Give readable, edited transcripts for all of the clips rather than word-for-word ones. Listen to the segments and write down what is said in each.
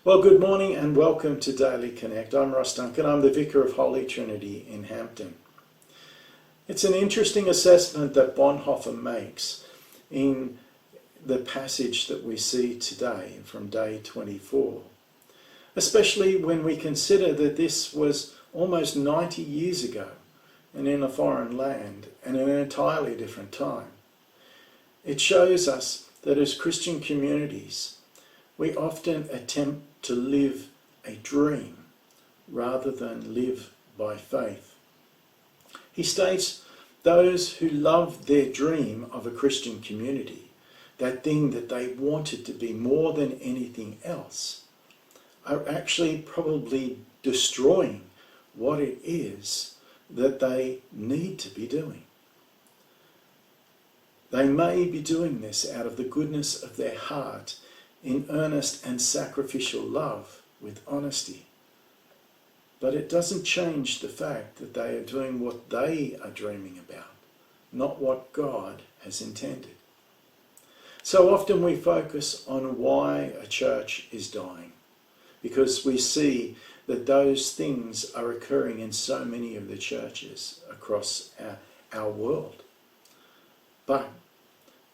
Well, good morning and welcome to Daily Connect. I'm Ross Duncan. I'm the Vicar of Holy Trinity in Hampton. It's an interesting assessment that Bonhoeffer makes in the passage that we see today from day 24, especially when we consider that this was almost 90 years ago and in a foreign land and in an entirely different time. It shows us that as Christian communities, we often attempt to live a dream rather than live by faith. He states those who love their dream of a Christian community, that thing that they wanted to be more than anything else, are actually probably destroying what it is that they need to be doing. They may be doing this out of the goodness of their heart, in earnest and sacrificial love with honesty. But it doesn't change the fact that they are doing what they are dreaming about, not what God has intended. So often we focus on why a church is dying, because we see that those things are occurring in so many of the churches across our world. But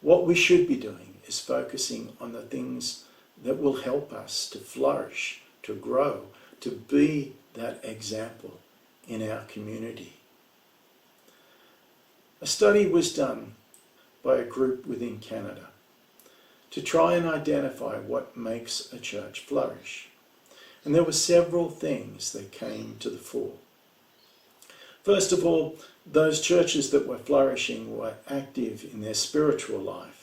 what we should be doing is focusing on the things that will help us to flourish, to grow, to be that example in our community. A study was done by a group within Canada to try and identify what makes a church flourish. And there were several things that came to the fore. First of all, those churches that were flourishing were active in their spiritual life.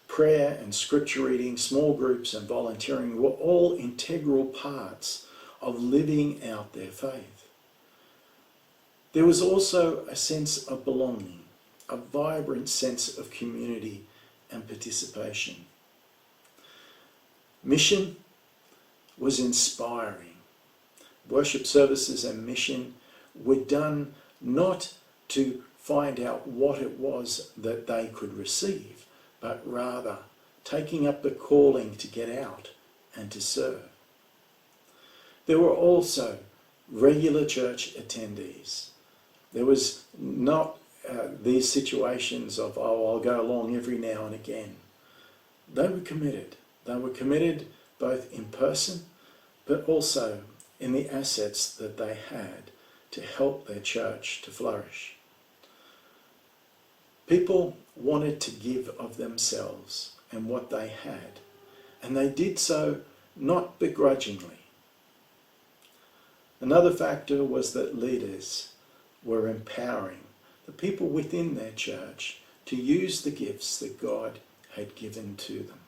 Prayer and scripture reading, small groups and volunteering were all integral parts of living out their faith. There was also a sense of belonging, a vibrant sense of community and participation. Mission was inspiring. Worship services and mission were done not to find out what it was that they could receive, but rather taking up the calling to get out and to serve. There were also regular church attendees. There was not these situations of, I'll go along every now and again. They were committed. They were committed both in person, but also in the assets that they had to help their church to flourish. People wanted to give of themselves and what they had, and they did so not begrudgingly. Another factor was that leaders were empowering the people within their church to use the gifts that God had given to them.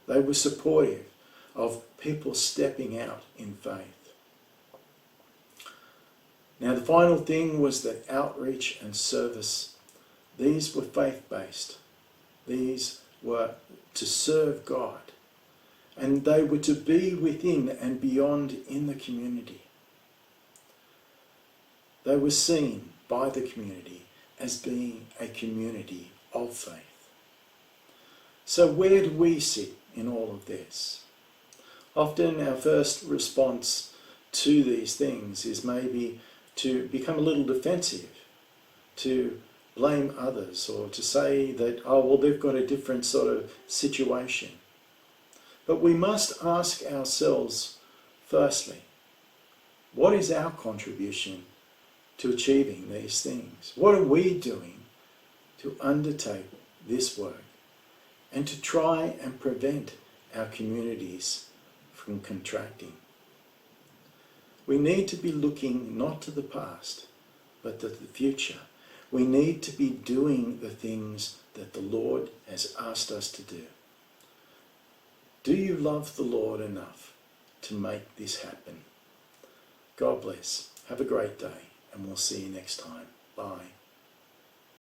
They were supportive of people stepping out in faith. Now, the final thing was that outreach and service, these were faith-based. These were to serve God. And they were to be within and beyond in the community. They were seen by the community as being a community of faith. So where do we sit in all of this? Often our first response to these things is maybe to become a little defensive, to blame others, or to say that, oh, well, they've got a different sort of situation. But we must ask ourselves, firstly, what is our contribution to achieving these things? What are we doing to undertake this work and to try and prevent our communities from contracting? We need to be looking not to the past, but to the future. We need to be doing the things that the Lord has asked us to do. Do you love the Lord enough to make this happen? God bless. Have a great day, and we'll see you next time. Bye.